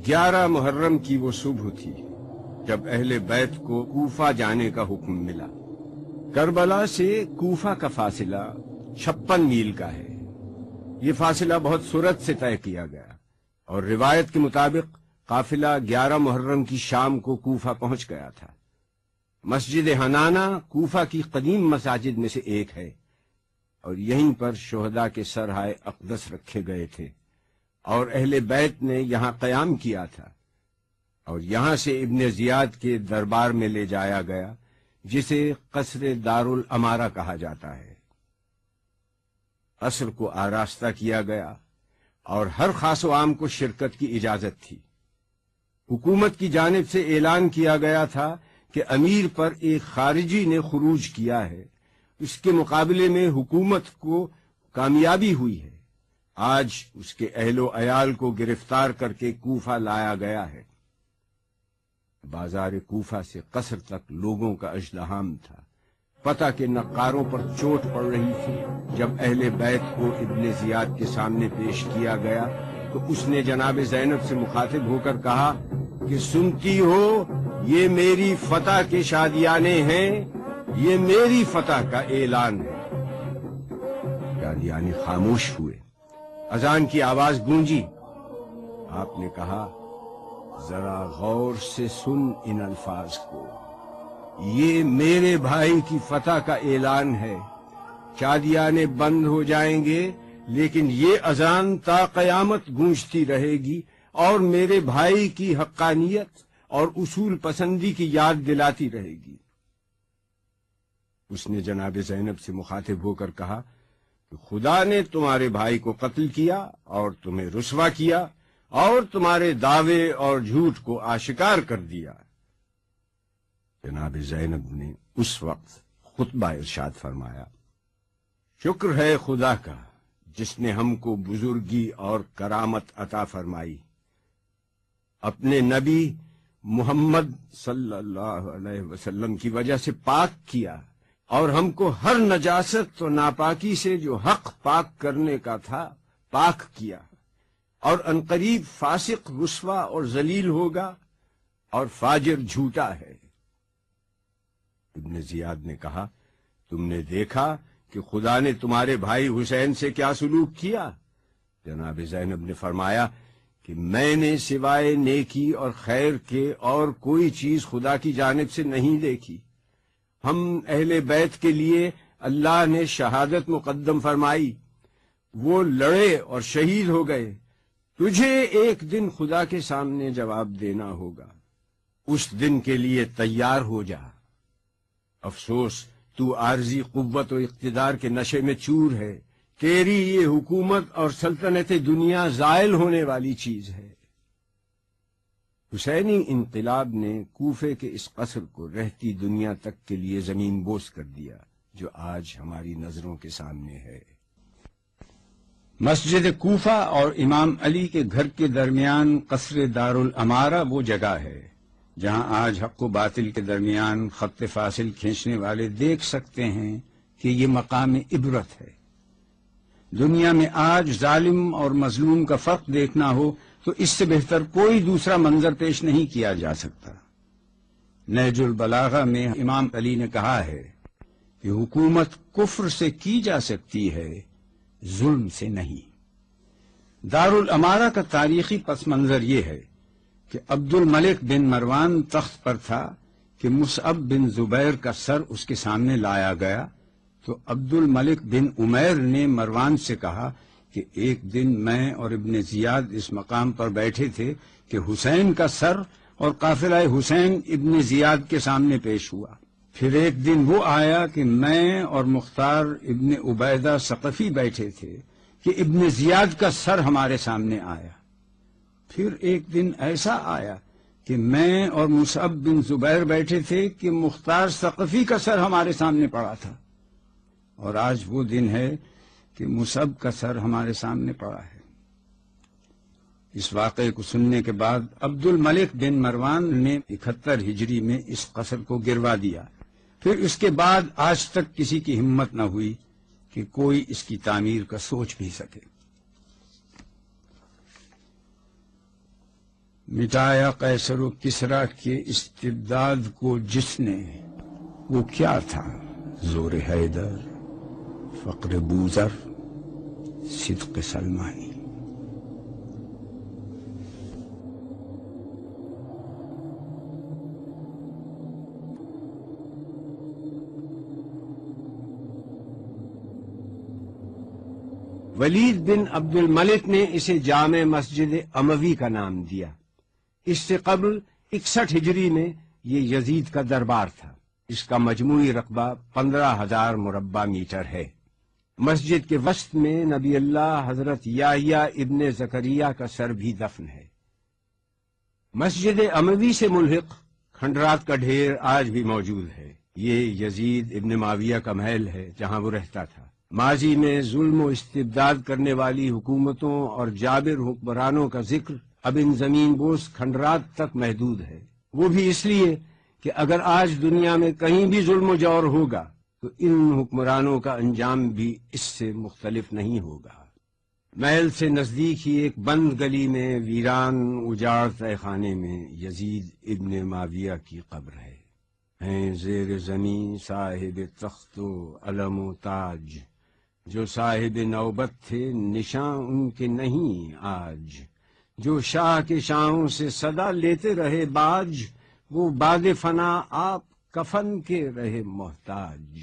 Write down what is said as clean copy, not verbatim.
11 محرم کی وہ صبح تھی جب اہل بیت کو کوفہ جانے کا حکم ملا۔ کربلا سے کوفہ کا فاصلہ 56 میل کا ہے۔ یہ فاصلہ بہت سرعت سے طے کیا گیا اور روایت کے مطابق قافلہ 11 محرم کی شام کو کوفہ پہنچ گیا تھا۔ مسجد حنانہ کوفہ کی قدیم مساجد میں سے ایک ہے اور یہیں پر شہداء کے سرہائے اقدس رکھے گئے تھے اور اہل بیت نے یہاں قیام کیا تھا، اور یہاں سے ابن زیاد کے دربار میں لے جایا گیا جسے قصر دارالامارہ کہا جاتا ہے۔ قصر کو آراستہ کیا گیا اور ہر خاص و عام کو شرکت کی اجازت تھی۔ حکومت کی جانب سے اعلان کیا گیا تھا کہ امیر پر ایک خارجی نے خروج کیا ہے، اس کے مقابلے میں حکومت کو کامیابی ہوئی ہے۔ آج اس کے اہل و عیال کو گرفتار کر کے کوفہ لایا گیا ہے۔ بازار کوفہ سے قصر تک لوگوں کا ازدحام تھا۔ پتہ کہ نقاروں پر چوٹ پڑ رہی تھی۔ جب اہل بیت کو ابن زیاد کے سامنے پیش کیا گیا تو اس نے جناب زینب سے مخاطب ہو کر کہا کہ سنتی ہو، یہ میری فتح کے شادیانے ہیں، یہ میری فتح کا اعلان ہے۔ شادیانے خاموش ہوئے۔ اذان کی آواز گونجی۔ آپ نے کہا، ذرا غور سے سن ان الفاظ کو، یہ میرے بھائی کی فتح کا اعلان ہے۔ شادیانے بند ہو جائیں گے لیکن یہ اذان تا قیامت گونجتی رہے گی اور میرے بھائی کی حقانیت اور اصول پسندی کی یاد دلاتی رہے گی۔ اس نے جناب زینب سے مخاطب ہو کر کہا کہ خدا نے تمہارے بھائی کو قتل کیا اور تمہیں رسوا کیا اور تمہارے دعوے اور جھوٹ کو آشکار کر دیا۔ جناب زینب نے اس وقت خطبہ ارشاد فرمایا، شکر ہے خدا کا جس نے ہم کو بزرگی اور کرامت عطا فرمائی، اپنے نبی محمد صلی اللہ علیہ وسلم کی وجہ سے پاک کیا اور ہم کو ہر نجاست و ناپاکی سے جو حق پاک کرنے کا تھا پاک کیا، اور عنقریب فاسق رسوا اور ذلیل ہوگا اور فاجر جھوٹا ہے۔ ابن زیاد نے کہا، تم نے دیکھا کہ خدا نے تمہارے بھائی حسین سے کیا سلوک کیا؟ جناب زینب نے فرمایا کہ میں نے سوائے نیکی اور خیر کے اور کوئی چیز خدا کی جانب سے نہیں دیکھی۔ ہم اہل بیت کے لیے اللہ نے شہادت مقدم فرمائی، وہ لڑے اور شہید ہو گئے۔ تجھے ایک دن خدا کے سامنے جواب دینا ہوگا، اس دن کے لیے تیار ہو جا۔ افسوس تو عارضی قوت و اقتدار کے نشے میں چور ہے، تیری یہ حکومت اور سلطنت دنیا زائل ہونے والی چیز ہے۔ حسینی انقلاب نے کوفے کے اس قصر کو رہتی دنیا تک کے لیے زمین بوس کر دیا جو آج ہماری نظروں کے سامنے ہے۔ مسجد کوفہ اور امام علی کے گھر کے درمیان قصر دارالامارہ وہ جگہ ہے جہاں آج حق و باطل کے درمیان خط فاصل کھینچنے والے دیکھ سکتے ہیں کہ یہ مقام عبرت ہے۔ دنیا میں آج ظالم اور مظلوم کا فرق دیکھنا ہو تو اس سے بہتر کوئی دوسرا منظر پیش نہیں کیا جا سکتا۔ نہج البلاغہ میں امام علی نے کہا ہے کہ حکومت کفر سے کی جا سکتی ہے، ظلم سے نہیں۔ دارالامارہ کا تاریخی پس منظر یہ ہے کہ عبد الملک بن مروان تخت پر تھا کہ مصعب بن زبیر کا سر اس کے سامنے لایا گیا تو عبد الملک بن عمیر نے مروان سے کہا کہ ایک دن میں اور ابن زیاد اس مقام پر بیٹھے تھے کہ حسین کا سر اور قافلہ حسین ابن زیاد کے سامنے پیش ہوا۔ پھر ایک دن وہ آیا کہ میں اور مختار ابن عبیدہ ثقفی بیٹھے تھے کہ ابن زیاد کا سر ہمارے سامنے آیا۔ پھر ایک دن ایسا آیا کہ میں اور مصعب بن زبیر بیٹھے تھے کہ مختار ثقفی کا سر ہمارے سامنے پڑا تھا، اور آج وہ دن ہے کہ مصعب کا سر ہمارے سامنے پڑا ہے۔ اس واقعے کو سننے کے بعد عبد الملک بن مروان نے 71 ہجری میں اس قصر کو گروا دیا۔ پھر اس کے بعد آج تک کسی کی ہمت نہ ہوئی کہ کوئی اس کی تعمیر کا سوچ بھی سکے۔ مٹایا قیصر و کسریٰ کے استبداد کو جس نے، وہ کیا تھا؟ زور حیدر، فقر بوذر، صدق سلمانی۔ ولید بن عبد الملک نے اسے جامع مسجد اموی کا نام دیا۔ اس سے قبل 61 ہجری میں یہ یزید کا دربار تھا۔ اس کا مجموعی رقبہ 15,000 مربع میٹر ہے۔ مسجد کے وسط میں نبی اللہ حضرت یحییٰ ابن زکریا کا سر بھی دفن ہے۔ مسجد اموی سے ملحق کھنڈرات کا ڈھیر آج بھی موجود ہے۔ یہ یزید ابن معاویہ کا محل ہے جہاں وہ رہتا تھا۔ ماضی میں ظلم و استبداد کرنے والی حکومتوں اور جابر حکمرانوں کا ذکر اب ان زمین بوس کھنڈرات تک محدود ہے، وہ بھی اس لیے کہ اگر آج دنیا میں کہیں بھی ظلم و جور ہوگا تو ان حکمرانوں کا انجام بھی اس سے مختلف نہیں ہوگا۔ محل سے نزدیک ہی ایک بند گلی میں ویران اجاڑ تہہ خانے میں یزید ابن معاویہ کی قبر ہے۔ ہیں زیر زمین صاحب تخت و علم و تاج، جو صاحب نوبت تھے نشاں ان کے نہیں آج، جو شاہ کے شاہوں سے صدا لیتے رہے باج، وہ باد فنا آپ کفن کے رہے محتاج۔